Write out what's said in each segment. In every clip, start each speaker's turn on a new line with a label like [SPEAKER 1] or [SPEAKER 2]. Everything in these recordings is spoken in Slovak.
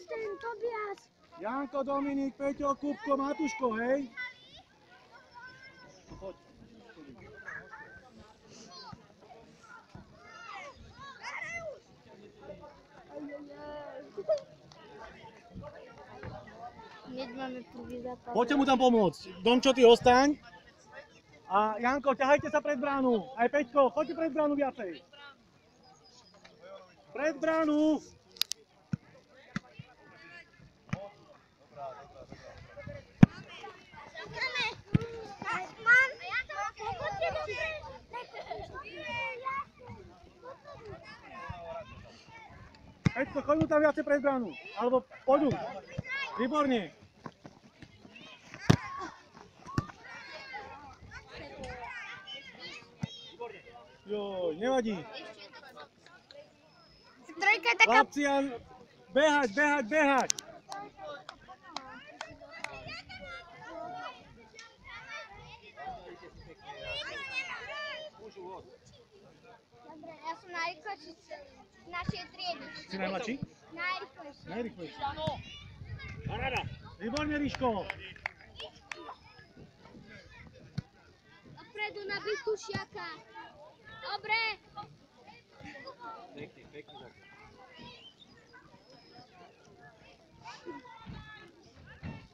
[SPEAKER 1] ten Tobias.
[SPEAKER 2] Janko, Dominik, Peťo, Kupko, Matuško, hej? Poď.
[SPEAKER 1] Hneď máme prvý zápas.
[SPEAKER 2] Poďte mu tam pomôcť. Domčo, ty ostaň. A Janko, ťahajte sa pred bránu. Aj Peťko, choďte pred bránu viacej. Pred bránu. Peťko, choď mu tam viacej pred bránu. Alebo poďu. Výborne. Joj, nevadí.
[SPEAKER 1] Trojka je taká...
[SPEAKER 2] Chlapci, behať, behať, behať.
[SPEAKER 1] Dobre, ja som najrýchlejší z našej triedy.
[SPEAKER 2] Si najmladší?
[SPEAKER 1] Najrýchlejší.
[SPEAKER 2] Najrýchlejší. Paráda. Výborne, Ríško.
[SPEAKER 1] Dopredu na Bikušiaka. Dobre.
[SPEAKER 3] Pekný, pekný.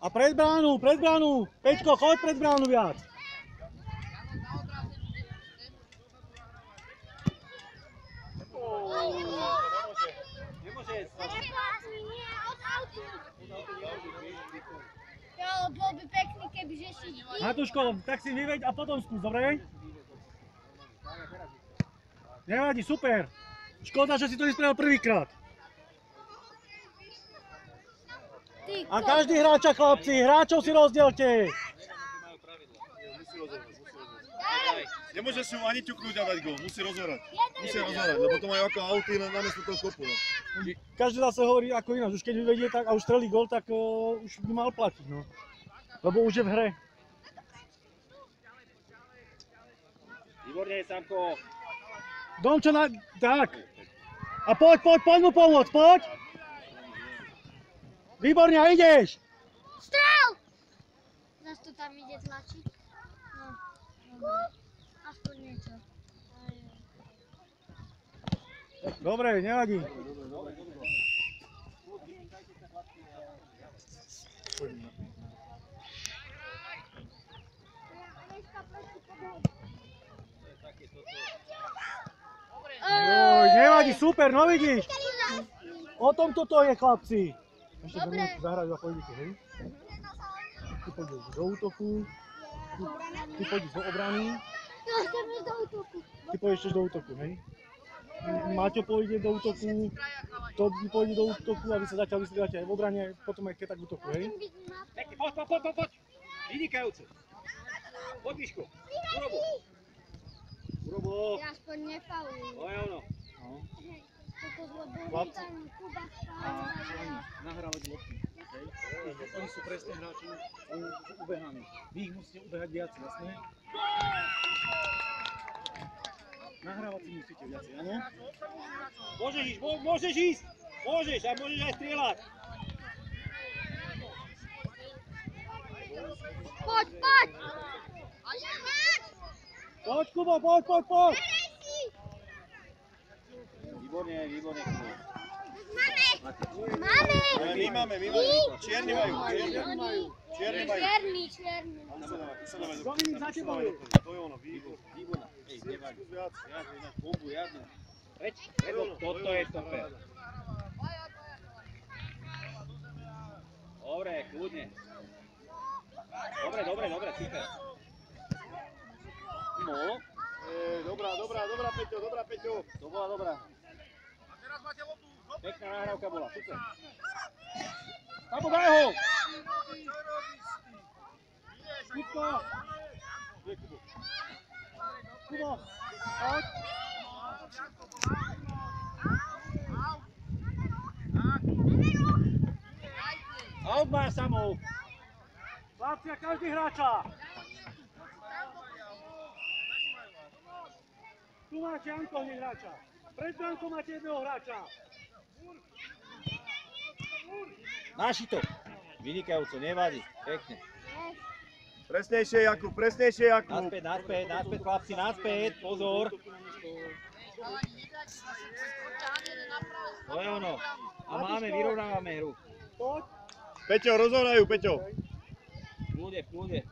[SPEAKER 2] A pred bránu, pred bránu. Peťko, choď pred bránu viac.
[SPEAKER 3] Nemôže.
[SPEAKER 1] Jo, bol by pekný, kebyže si...
[SPEAKER 2] Matuško, tak si vyveď a potom skús, dobre? Nevadí, super. Škoda, že si to nespravil prvýkrát. A každý hráča, chlapci, hráčov si rozdielte.
[SPEAKER 4] Nemôže si ho ani ťuknúť a dať gól, musí rozhrať. Musí rozhrať, lebo to majú ako auty namiesto toho kopu. No.
[SPEAKER 2] Každý zase hovorí ako ináč, už keď vyvedie tak a už strelí gól, tak už by mal platiť, no. Lebo už je v hre.
[SPEAKER 3] Výborne, Samko.
[SPEAKER 2] Domčo, tak. A poď mu pomôcť, poď. Výborne, a ideš.
[SPEAKER 1] Strel! Zas to tam ide tlačiť. No. Aspoň niečo.
[SPEAKER 2] Dobre, nevadí. Joj, nevadí, super, no vidíš. O tom toto je, chlapci. Ešte do minúty zahrajú a pôjdete, hej? Ty pôjdeš do útoku. Ty pôjdeš do obrany.
[SPEAKER 1] No, chcem ísť do útoku.
[SPEAKER 2] Ty pôjdeš tiež do útoku, hej? Maťo pôjde do útoku, Todd pôjde do útoku a vy sa zatiaľ vystriedate aj v obrane, potom aj keď tak v útoku, hej?
[SPEAKER 3] Pekne, poď. Vynikajúce. Poď, Miško. Urobo.
[SPEAKER 1] Ja aspoň nefaulujem.
[SPEAKER 3] To je ono.
[SPEAKER 1] Toto zlobili
[SPEAKER 2] Chlapci.
[SPEAKER 1] tam Kuba spávajú.
[SPEAKER 2] Nahrávať lopty, hej? Oni sú presne hráči, oni sú ubehaní. Vy ich musíte ubehať viac, jasné? Nahrávať si musíte viacej, áno?
[SPEAKER 3] Môžeš ísť, môžeš ísť. Môžeš a môžeš aj strieľať.
[SPEAKER 1] Poď!
[SPEAKER 2] Poď, Kubo, poď!
[SPEAKER 3] Výborne.
[SPEAKER 1] Máme!
[SPEAKER 4] My máme. Čierni majú.
[SPEAKER 1] Čierny.
[SPEAKER 2] Dominik, za tebou je.
[SPEAKER 4] To je ono,
[SPEAKER 3] Výborná. Ej, nevadí.
[SPEAKER 4] viac.
[SPEAKER 3] Bombu, jadnú. Lebo toto je super. Dobre, kľudne. Dobre, super. No.
[SPEAKER 4] Dobrá, Peťo.
[SPEAKER 3] To bola dobrá. Pekná nahrávka bola, super. Tam daj ho!
[SPEAKER 2] Kupko! Kubo, poď!
[SPEAKER 3] Out má samou.
[SPEAKER 2] Chlapci, a každý hráča! Tu máte Janko, hráča. Pred bránkou máte jedného hráča.
[SPEAKER 3] Naši to. Vynikajúco, nevadí. Pekne.
[SPEAKER 4] Presnejšie, Jakub, presnejšie, Jakub.
[SPEAKER 3] Naspäť, chlapci, naspäť. Pozor. To je ono. A vyrovnávame hru.
[SPEAKER 4] Peťo, rozohrajú, Peťo.
[SPEAKER 3] V kľude.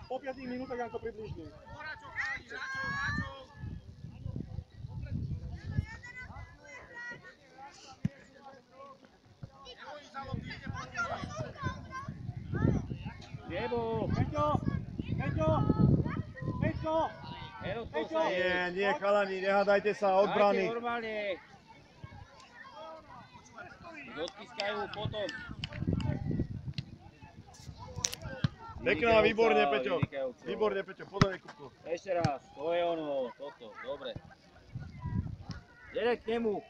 [SPEAKER 2] Po 5 minútach ako približne.
[SPEAKER 3] Nebo.
[SPEAKER 2] Peťo!
[SPEAKER 4] Nie, chalani, nehádajte sa od brany.
[SPEAKER 3] Dajte normálne. Odpískajú potom.
[SPEAKER 4] Pekná, výborne, Peťo. Výborne, Peťo, podaj Kupko.
[SPEAKER 3] Ešte raz, to je ono, toto, dobre. Jeden k nemu.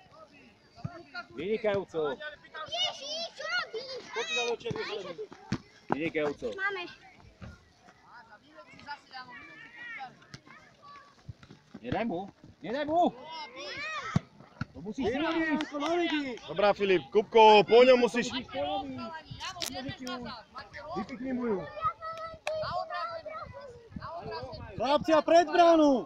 [SPEAKER 3] Vynikajúco.
[SPEAKER 1] Ježiš, čo robíš?
[SPEAKER 3] Vynikajúco.
[SPEAKER 1] Máme.
[SPEAKER 3] Nedaj mu. To musíš ísť.
[SPEAKER 4] Dobrá, Filip, Kupko, po ňom musíš...
[SPEAKER 2] Vypikni mu ju. Chlapci, a pred bránu!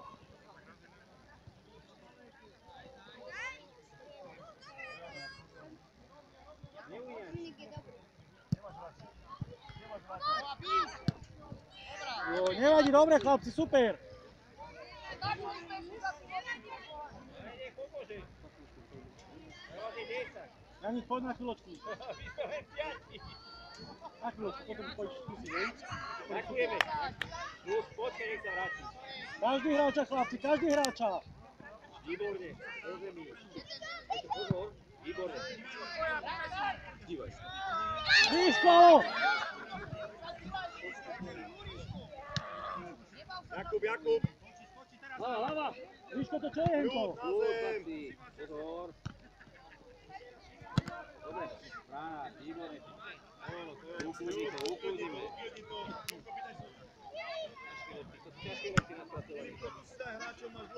[SPEAKER 2] Nevadí, dobre chlapci, super. Janik, poď na chvíľočku. Na chvíľočku, potom poďš skúsiť, hej?
[SPEAKER 3] Ďakujeme. Počkaj, nech sa vráti.
[SPEAKER 2] Každý hráča, chlapci, každý hráča.
[SPEAKER 3] Výborne, rozumí. Pozor, výborne. Dívaj sa.
[SPEAKER 2] Ríško!
[SPEAKER 4] Jakub.
[SPEAKER 2] Hlava. Ríško, to čo je hento?
[SPEAKER 3] Pozor. Dobre, brána, výborne. Ukludíme.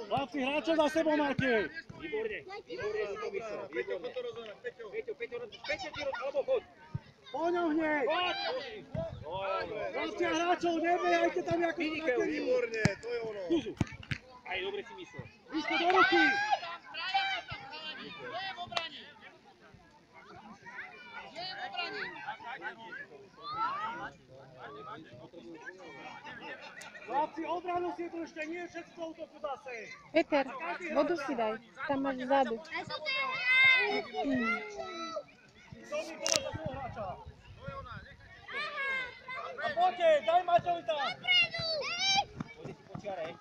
[SPEAKER 2] Chlapci, hráčov za sebou máte.
[SPEAKER 3] Výborne si to myslel, výborne. Peťo, ti alebo chod.
[SPEAKER 2] Po ňom hneď. Chlapci a hráčov, nebejajte tam ako znakení.
[SPEAKER 4] Výborne, to je ono.
[SPEAKER 3] Aj dobre si myslel.
[SPEAKER 2] Ríško, do ruky. Chlapci, obranu si držte, nie všetko v útoku zase.
[SPEAKER 5] Peter, vodu si daj, tam máš vzadu.
[SPEAKER 2] Kto mi povedal za toho hráča? A poďte, daj Maťovi tam.
[SPEAKER 3] Poďte si počiaraj.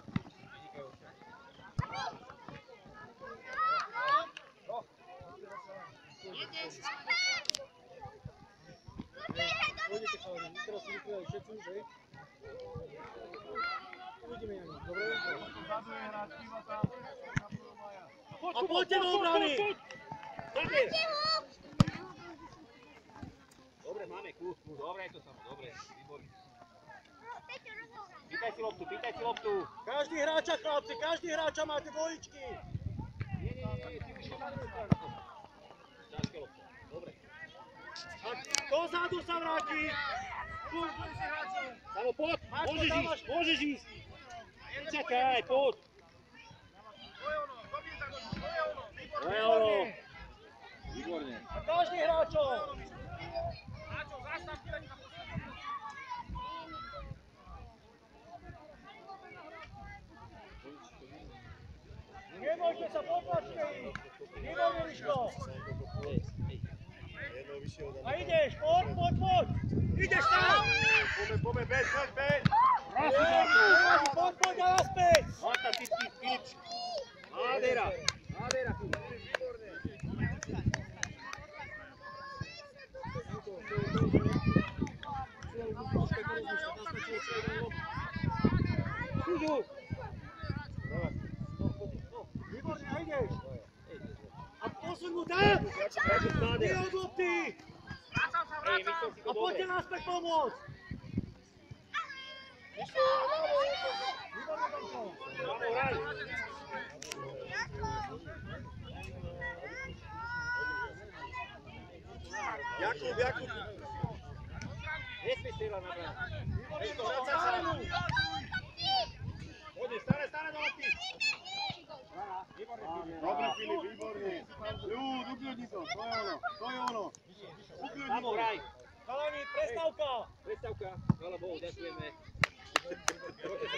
[SPEAKER 2] Pôjdete chalani, teraz si vykrývali všetci už, hej? Uvidíme, Janik, dobre? A poďte do obrany!
[SPEAKER 3] Dobre, máme kus, dobre je to samo, dobre, výborný. Pýtaj si loptu.
[SPEAKER 2] Každý hráča, chlapci, každý hráča máte dvojičky.
[SPEAKER 3] Nie, ty už to na druhú stranu. Ťažké lopta, dobre.
[SPEAKER 2] A dozadu sa vráti.
[SPEAKER 3] Samo, poď, môžeš ísť. Nečakaj, poď. To je ono. Výborne.
[SPEAKER 2] A každý hráčov. Nebojte sa, potlačte ich. Výborne, Ríško. A ideš, poď. Ideš tam.
[SPEAKER 4] Poďme, beď.
[SPEAKER 2] Poď a naspäť.
[SPEAKER 3] Fantastický Filip. Nádhera.
[SPEAKER 2] Výborne, a ideš. A posuň mu tam. Ty od lopty. A poďte naspäť pomôcť. Výborne, Danko.
[SPEAKER 4] Jakub.
[SPEAKER 3] Nesmí strieľať na bránu. Vracaj sa. Poďme, stále do lopty.
[SPEAKER 4] Dobre, Filip, výborne. Ľud, ukľudni to, to je ono. Ukľudni
[SPEAKER 3] Vamo,
[SPEAKER 4] to.
[SPEAKER 3] hraj.
[SPEAKER 2] Chalani, prestávka!
[SPEAKER 3] Prestávka. Chvála Bohu, ďakujeme.